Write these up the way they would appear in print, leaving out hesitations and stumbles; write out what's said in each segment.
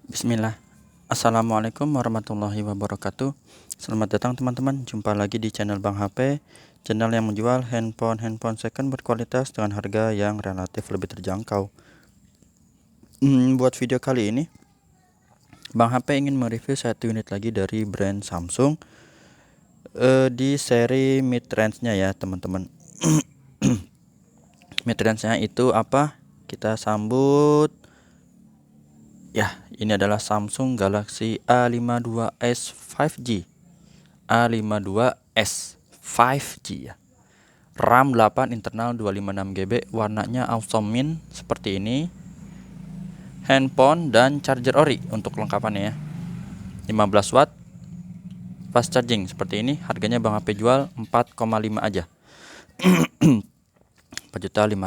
Bismillah. Assalamualaikum warahmatullahi wabarakatuh. Selamat datang teman-teman. Jumpa lagi di channel Bang HP, channel yang menjual handphone second berkualitas dengan harga yang relatif lebih terjangkau. Buat video kali ini, Bang HP ingin mereview satu unit lagi dari brand Samsung di seri mid range-nya ya teman-teman. Mid range-nya itu apa? Kita sambut. Ya, ini adalah Samsung Galaxy A52s 5G. A52s 5G ya. RAM 8, internal 256 GB, warnanya awesome mint seperti ini. Handphone dan charger ori untuk lengkapannya ya. 15 watt fast charging seperti ini. Harganya Bang HP jual 4,5 aja. 4.500.000.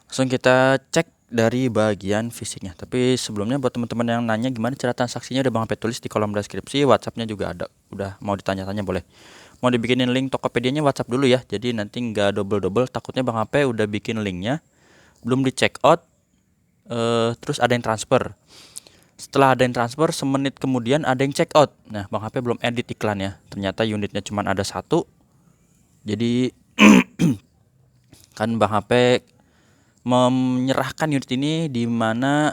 Langsung kita cek dari bagian fisiknya. Tapi sebelumnya buat teman-teman yang nanya gimana cara transaksinya, udah Bang HP tulis di kolom deskripsi. WhatsAppnya juga ada. Udah mau ditanya-tanya boleh. Mau dibikinin link Tokopedia-nya WhatsApp dulu ya. Jadi nanti nggak double-double. Takutnya Bang HP udah bikin linknya, belum di check out, terus ada yang transfer. Setelah ada yang transfer, semenit kemudian ada yang check out. Nah, Bang HP belum edit iklannya. Ternyata unitnya cuma ada satu. Jadi kan Bang HP menyerahkan unit ini di mana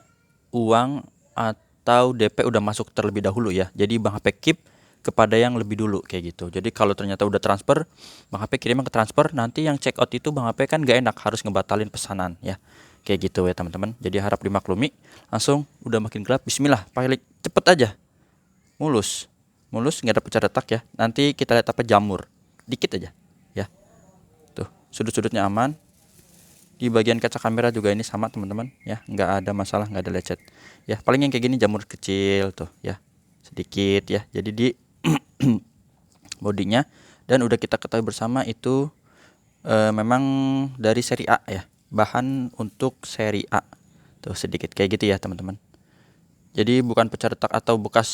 uang atau DP udah masuk terlebih dahulu ya. Jadi Bang HP keep kepada yang lebih dulu kayak gitu. Jadi kalau ternyata udah transfer, Bang HP kirimnya ke transfer, nanti yang check out itu Bang HP kan gak enak, harus ngebatalin pesanan ya. Kayak gitu ya teman-teman. Jadi harap dimaklumi. Langsung udah makin gelap. Bismillah, pilot cepet aja. Mulus. Mulus, nggak ada pecah retak ya. Nanti kita lihat apa jamur. Dikit aja ya. Tuh, sudut-sudutnya aman. Di bagian kaca kamera juga ini sama teman-teman ya, nggak ada masalah, nggak ada lecet ya. Paling yang kayak gini jamur kecil tuh ya, sedikit ya. Jadi di bodinya, dan udah kita ketahui bersama itu memang dari seri A ya, bahan untuk seri A tuh, sedikit kayak gitu ya teman-teman. Jadi bukan pecah retak atau bekas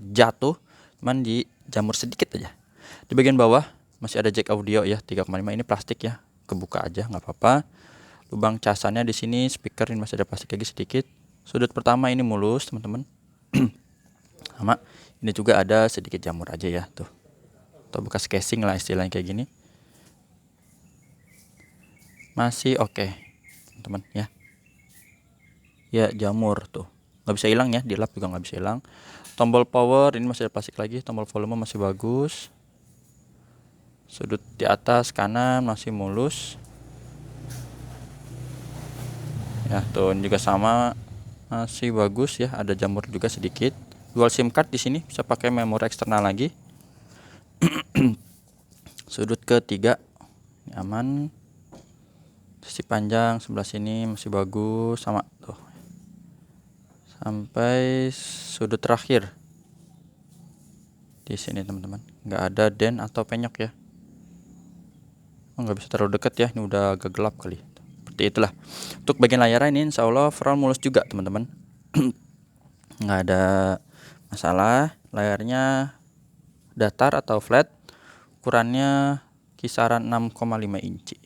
jatuh, cuman di jamur sedikit aja. Di bagian bawah masih ada jack audio ya, 3,5, ini plastik ya, kebuka aja nggak apa-apa. Lubang casannya di sini, speaker ini masih ada plastik lagi sedikit. Sudut pertama ini mulus teman-teman. Sama ini juga ada sedikit jamur aja ya tuh, atau bekas casing lah istilahnya kayak gini. Masih oke teman-teman ya. Ya jamur tuh nggak bisa hilang ya, di lap juga nggak bisa hilang. Tombol power ini masih ada plastik lagi. Tombol volume masih bagus. Sudut di atas kanan masih mulus ya, tuh juga sama, masih bagus ya. Ada jamur juga sedikit. Dual SIM card di sini, bisa pakai memori eksternal lagi. Sudut ketiga ini aman. Sisi panjang sebelah sini masih bagus sama tuh. Sampai sudut terakhir di sini teman-teman, nggak ada den atau penyok ya. Nggak bisa terlalu dekat ya, ini udah agak gelap kali. Seperti itulah. Untuk bagian layar ini insya Allah front mulus juga teman-teman. Nggak ada masalah. Layarnya datar atau flat, ukurannya kisaran 6,5 inci.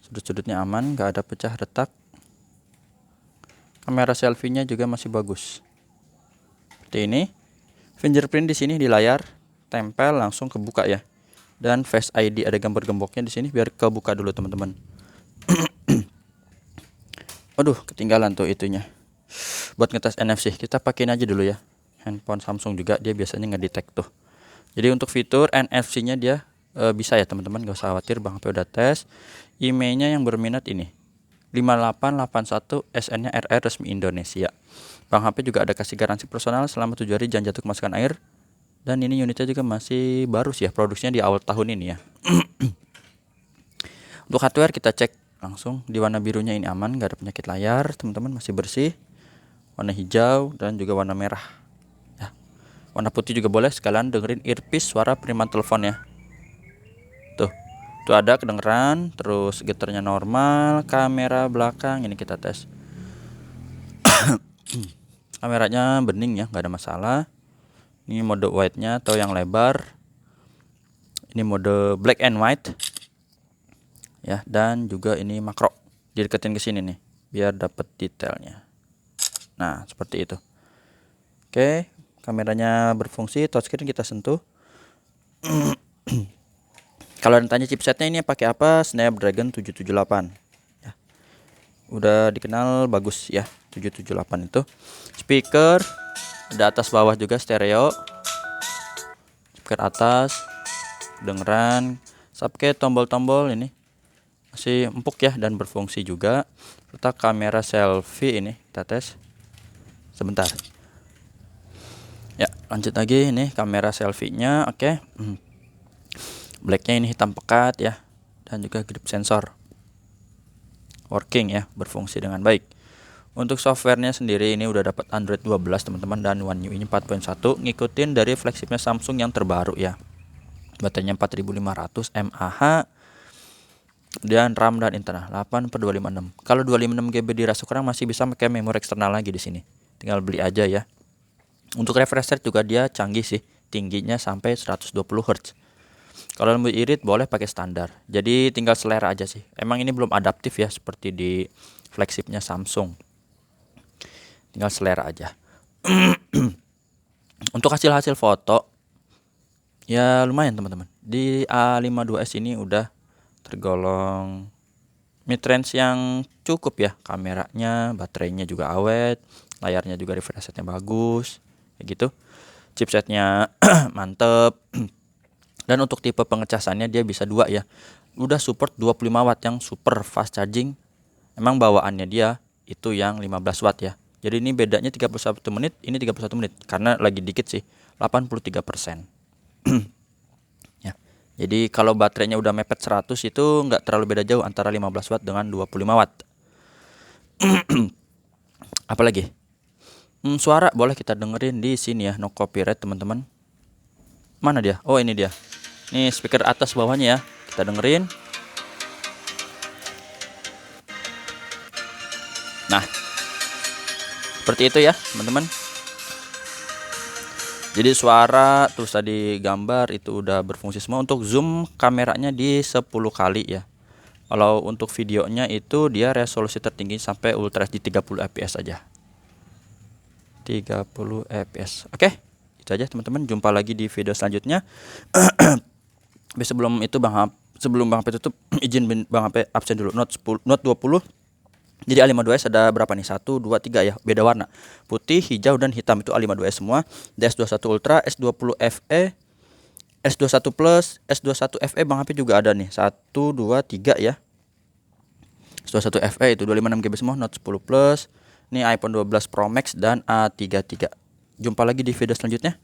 Sudut-sudutnya aman, nggak ada pecah retak. Kamera selfie-nya juga masih bagus. Seperti ini. Fingerprint di sini di layar, tempel langsung kebuka ya. Dan Face ID ada gambar gemboknya di sini, biar kebuka dulu teman-teman. Aduh, ketinggalan tuh itunya. Buat ngetes NFC, kita pakein aja dulu ya. Handphone Samsung juga dia biasanya ngedetect tuh. Jadi untuk fitur NFC-nya dia bisa ya teman-teman, gak usah khawatir, Bang HP udah tes. IMEI-nya yang berminat ini 5881, SN-nya RR resmi Indonesia. Bang HP juga ada kasih garansi personal selama 7 hari jangan jatuh kemasukan air. Dan ini unitnya juga masih baru sih ya, produksinya di awal tahun ini ya. Untuk hardware kita cek langsung. Di warna birunya ini aman, gak ada penyakit layar teman-teman, masih bersih. Warna hijau dan juga warna merah ya. Warna putih juga boleh, sekalian dengerin earpiece suara penerimaan telepon ya. Tuh ada kedengeran. Terus getarnya normal. Kamera belakang ini kita tes. Kameranya bening ya, nggak ada masalah. Ini mode wide-nya atau yang lebar. Ini mode black and white ya, dan juga ini makro. Dideketin ke sini nih biar dapat detailnya. Nah, seperti itu. Oke, kameranya berfungsi, touchscreen kita sentuh. Kalau ditanya chipsetnya ini pakai apa? Snapdragon 778. Ya. Udah dikenal bagus ya, 778 itu. Speaker ada atas bawah juga stereo. Speaker atas, dengeran, subcase, tombol-tombol ini masih empuk ya dan berfungsi juga. Serta kamera selfie ini kita tes. Sebentar. Ya, lanjut lagi ini kamera selfie-nya. Oke. Blacknya ini hitam pekat ya, dan juga grip sensor working ya, berfungsi dengan baik. Untuk softwarenya sendiri ini udah dapat Android 12 teman-teman, dan One UI 4.1, ngikutin dari flagshipnya Samsung yang terbaru ya. Baterainya 4500 mAh, dan RAM dan internal 8/256. Kalau 256 GB dirasa kurang, masih bisa pakai memori eksternal lagi di sini. Tinggal beli aja ya. Untuk refresh rate juga dia canggih sih, tingginya sampai 120 Hz. Kalau lebih irit boleh pakai standar. Jadi tinggal selera aja sih. Emang ini belum adaptif ya seperti di flagshipnya Samsung. Tinggal selera aja. Untuk hasil-hasil foto ya lumayan teman-teman. Di A52s ini udah tergolong mid-range yang cukup ya. Kameranya, baterainya juga awet, layarnya juga refresh rate-nya bagus, kayak gitu. Chipsetnya mantep. Dan untuk tipe pengecasannya dia bisa 2 ya. Udah support 25 watt yang super fast charging. Emang bawaannya dia itu yang 15 watt ya. Jadi ini bedanya 31 menit, ini 31 menit. Karena lagi dikit sih, 83%. Ya. Jadi kalau baterainya udah mepet 100 itu nggak terlalu beda jauh antara 15 watt dengan 25 watt. Apalagi? Suara boleh kita dengerin di sini ya, no copyright teman-teman. Mana dia? Oh, ini dia. Nih speaker atas bawahnya ya, kita dengerin. Nah, seperti itu ya teman-teman. Jadi suara terus tadi gambar itu udah berfungsi semua. Untuk zoom kameranya di 10 kali ya. Kalau untuk videonya itu dia resolusi tertinggi sampai Ultra HD 30 fps aja. 30 fps. Oke, itu aja teman-teman. Jumpa lagi di video selanjutnya. Sebelum itu sebelum Bang HP tutup, izin Bang HP absen dulu. Note 20. Jadi A52s ada berapa nih? 1, 2, 3 ya. Beda warna. Putih, hijau, dan hitam itu A52s semua. DS21 Ultra, S20 FE, S21 Plus, S21 FE Bang HP juga ada nih. 1, 2, 3 ya. S21 FE itu 256 GB semua. Note 10 Plus. Ini iPhone 12 Pro Max dan A33. Jumpa lagi di video selanjutnya.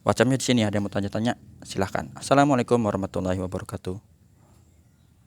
WhatsAppnya di sini, ada yang mau tanya-tanya silahkan. Assalamualaikum warahmatullahi wabarakatuh.